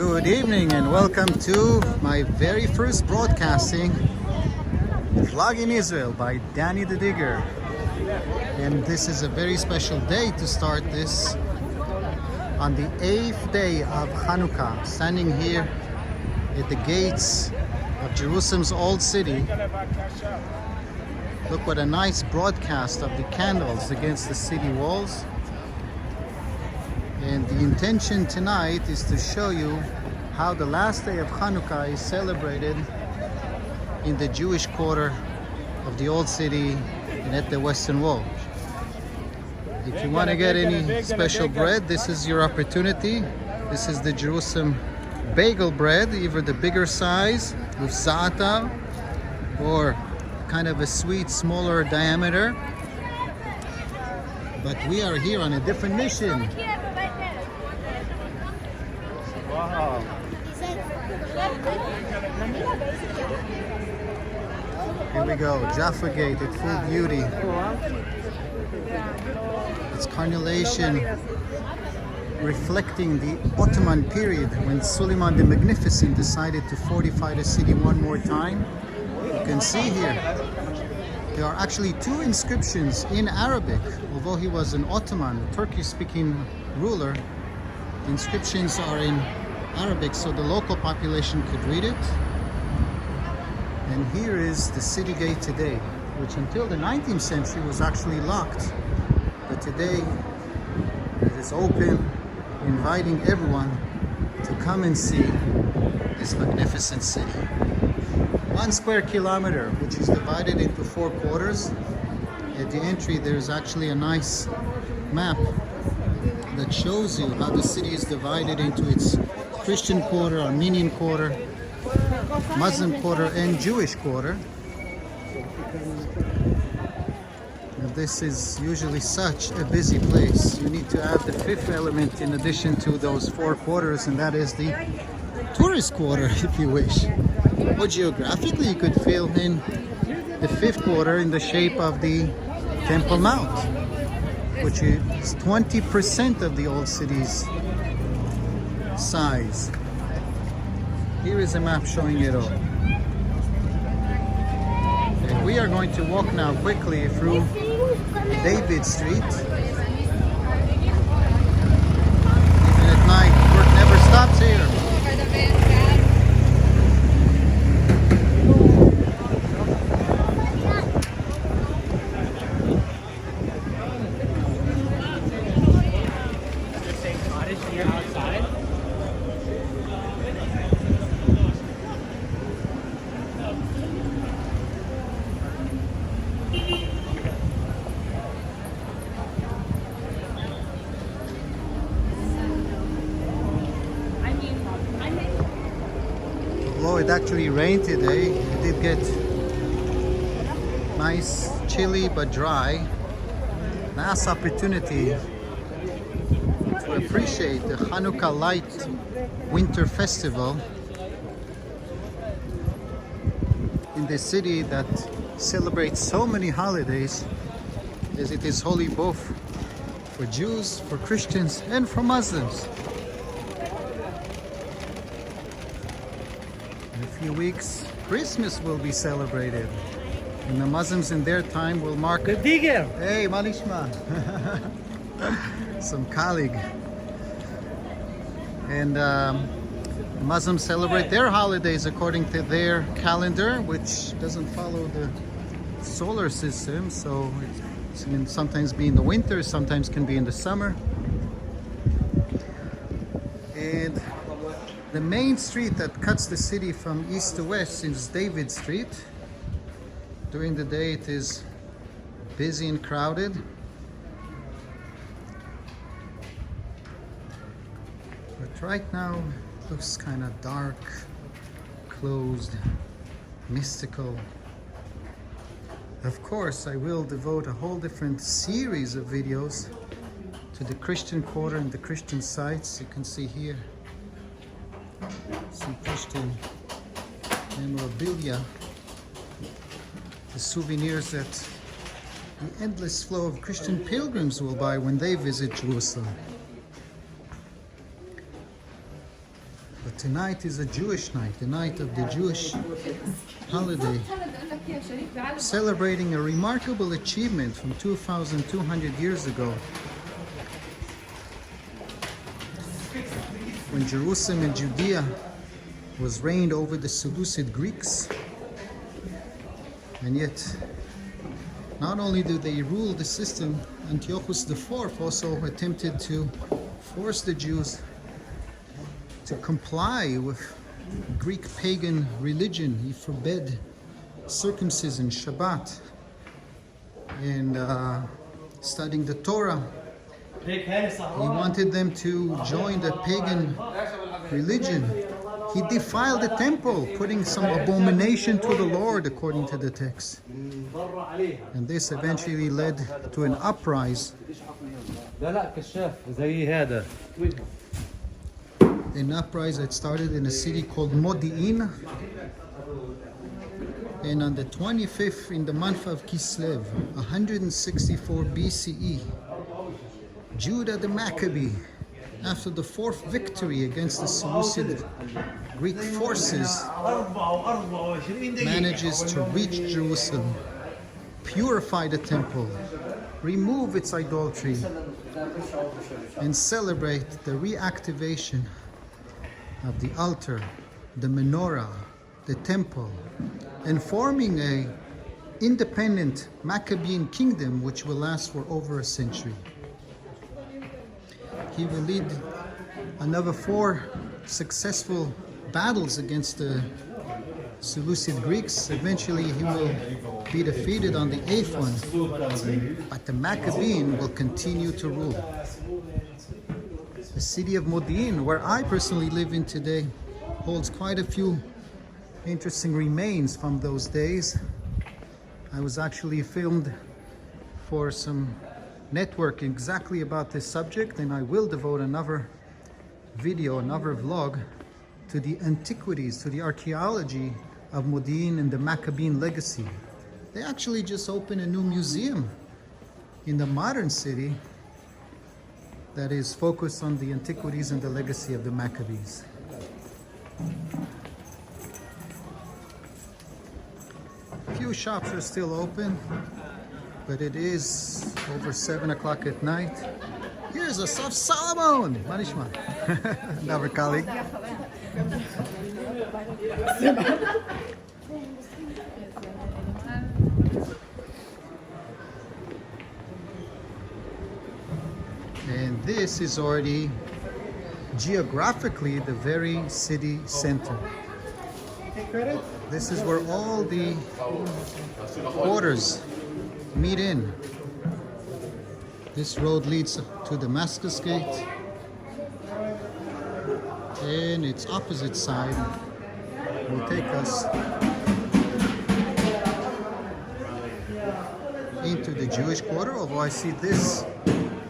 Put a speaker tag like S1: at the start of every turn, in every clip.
S1: Good evening and welcome to my very first broadcasting vlog in Israel by Danny the Digger. And this is a very special day to start this on the 8th day of Hanukkah, standing here at the gates of Jerusalem's old city. Look what a nice broadcast of the candles against the city walls. And the intention tonight is to show you how the last day of Hanukkah is celebrated in the Jewish quarter of the old city and at the Western Wall. If you want to get any special bread, this is your opportunity. This is the Jerusalem bagel bread, either the bigger size with za'atar or kind of a sweet, smaller diameter. But we are here on a different mission. Wow. Here we go, Jaffa Gate at full beauty. It's carnellation reflecting the Ottoman period when Suleiman the Magnificent decided to fortify the city one more time. You can see here, there are actually two inscriptions in Arabic. Although he was an Ottoman, a Turkish-speaking ruler, the inscriptions are in Arabic so the local population could read it. And here is the city gate today, which until the 19th century was actually locked. But today it is open, inviting everyone to come and see this magnificent city. 1 square kilometer, which is divided into 4 quarters. At the entry there's actually a nice map that shows you how the city is divided into its Christian quarter, Armenian quarter, Muslim quarter, and Jewish quarter. And this is usually such a busy place. You need to add the 5th element in addition to those 4 quarters, and that is the tourist quarter, if you wish. Or geographically, you could fill in the 5th quarter in the shape of the Temple Mount, which is 20% of the old city's size. Here is a map showing it all. And we are going to walk now quickly through David Street. Even at night, work never stops here. Although it actually rained today, it did get nice, chilly but dry. Nice opportunity to appreciate the Hanukkah Light Winter Festival in the city that celebrates so many holidays, as it is holy both for Jews, for Christians, and for Muslims. In a few weeks, Christmas will be celebrated, and the Muslims in their time will mark it. Hey, Malishma! Some colleague. And Muslims celebrate their holidays according to their calendar, which doesn't follow the solar system, so it can sometimes be in the winter, sometimes can be in the summer. And the main street that cuts the city from east to west is David Street. During the day it is busy and crowded. But right now it looks kind of dark, closed, mystical. Of course, I will devote a whole different series of videos to the Christian quarter and the Christian sites. You can see here some Christian memorabilia, the souvenirs that the endless flow of Christian pilgrims will buy when they visit Jerusalem. But tonight is a Jewish night, the night of the Jewish holiday, celebrating a remarkable achievement from 2,200 years ago, when Jerusalem and Judea was reigned over the Seleucid Greeks. And yet, not only did they rule the system, Antiochus IV also attempted to force the Jews to comply with Greek pagan religion. He forbade circumcision, Shabbat, and studying the Torah. He wanted them to join the pagan religion. He defiled the temple, putting some abomination to the Lord, according to the text. And this eventually led to an uprising. An uprising that started in a city called Modi'in. And on the 25th in the month of Kislev, 164 BCE, Judah the Maccabee, after the fourth victory against the Seleucid Greek forces, manages to reach Jerusalem, purify the temple, remove its idolatry, and celebrate the reactivation of the altar, the menorah, the temple, and forming a independent Maccabean kingdom which will last for over a century. He will lead another 4 successful battles against the Seleucid Greeks. Eventually he will be defeated on the 8th one, but the Maccabean will continue to rule. The city of Modi'in, where I personally live in today, holds quite a few interesting remains from those days. I was actually filmed for some network exactly about this subject, and I will devote another video, another vlog, to the antiquities, to the archaeology of Modi'in and the Maccabean legacy. They actually just opened a new museum in the modern city that is focused on the antiquities and the legacy of the Maccabees. Few shops are still open, but it is over 7 o'clock at night. Here's Asaf Solomon! Manishma. Another colleague. And this is already geographically the very city center. This is where all the quarters meet in. This road leads to Damascus Gate, and its opposite side will take us into the Jewish quarter, although I see this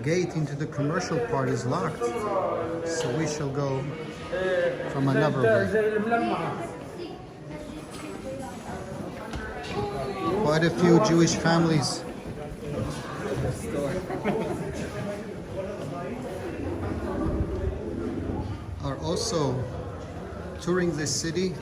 S1: gate into the commercial part is locked, so we shall go from another way. Quite a few Jewish families are also touring this city.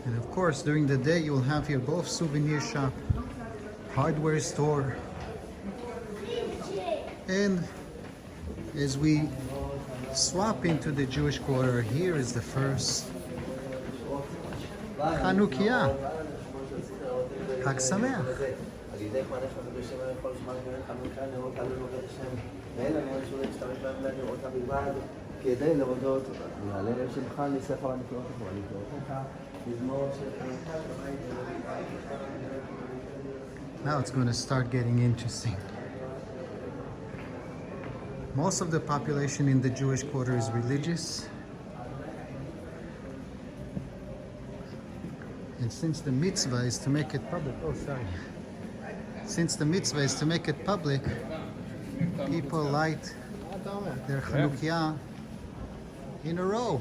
S1: And of course, during the day, you'll have here both souvenir shop, hardware store, and as we swap into the Jewish quarter, here is the first Hannukah. Chag Sameach. Now it's going to start getting interesting. Most of the population in the Jewish quarter is religious. And since the mitzvah is to make it public, since the mitzvah is to make it public, people light their Hanukkah in a row.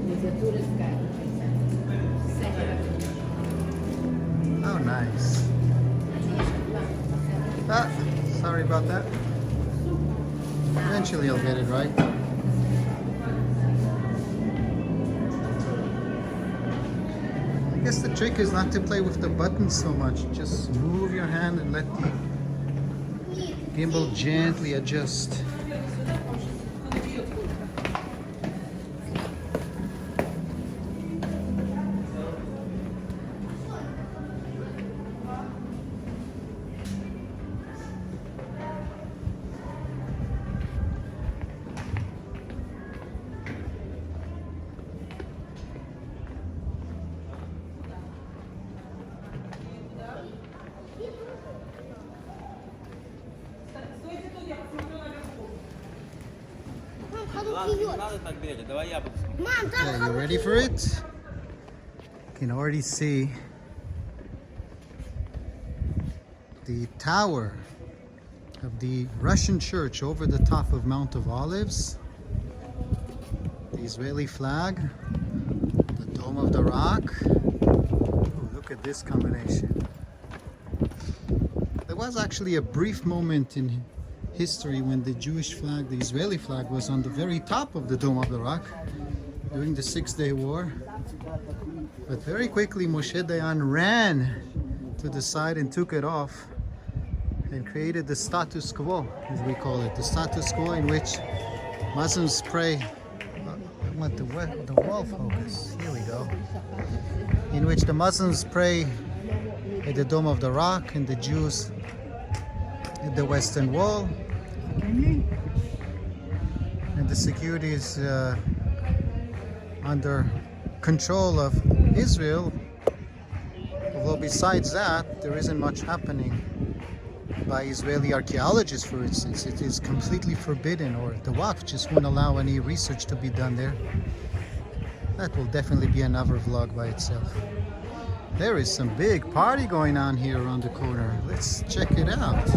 S1: Oh, nice. Ah, sorry about that. Eventually I'll get it right. I guess the trick is not to play with the buttons so much. Just move your hand and let the gimbal gently adjust. Okay, you ready for it? You can already see the tower of the Russian church over the top of Mount of Olives, the Israeli flag, the Dome of the Rock. Ooh, look at this combination. There was actually a brief moment in history when the Jewish flag, the Israeli flag, was on the very top of the Dome of the Rock during the 6-Day War. But very quickly Moshe Dayan ran to the side and took it off and created the status quo, as we call it, the status quo in which Muslims pray. I want the wall focus. Here we go. In which the Muslims pray at the Dome of the Rock and the Jews at the Western Wall. And the security is under control of Israel. Although besides that, there isn't much happening by Israeli archaeologists, for instance. It is completely forbidden, or the Waqf just won't allow any research to be done there. That will definitely be another vlog by itself. There is some big party going on here around the corner. Let's check it out.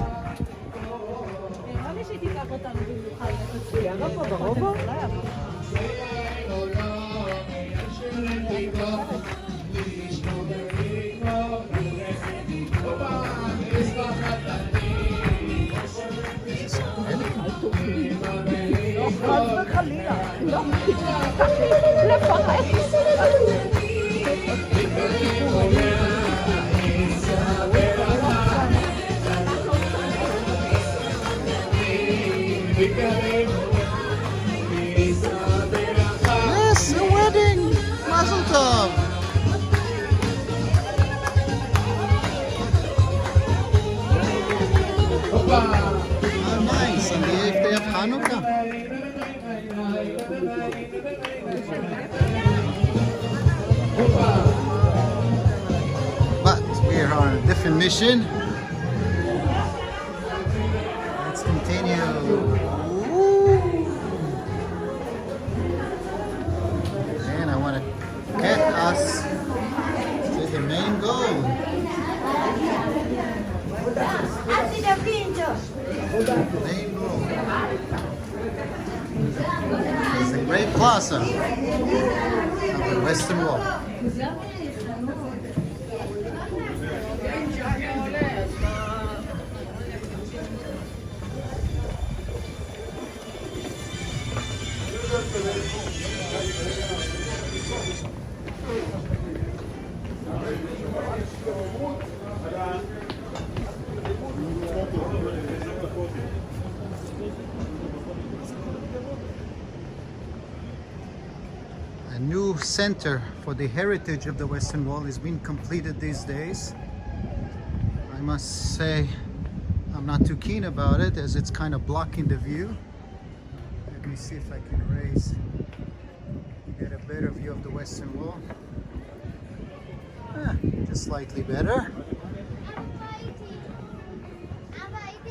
S1: Yes, a wedding! Mazel tov! Oh, nice! On the 8th day of Hanukkah. But we are on a different mission. Let's continue. And I want to get us to the main goal. Main goal. It's the Great Plaza of the Western Wall. A new center for the heritage of the Western Wall is being completed these days. I must say I'm not too keen about it, as it's kind of blocking the view. Let me see if I can raise, get a better view of the Western Wall. Just slightly better.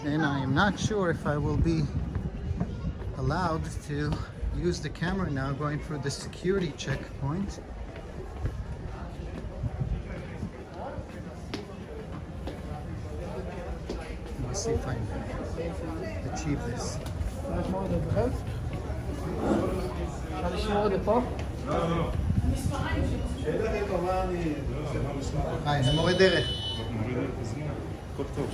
S1: And I am not sure if I will be allowed to use the camera now going through the security checkpoint. Let me see if I can achieve this.
S2: Zal ik snel de pap?
S1: זה מורה דרך.
S2: הכל טוב.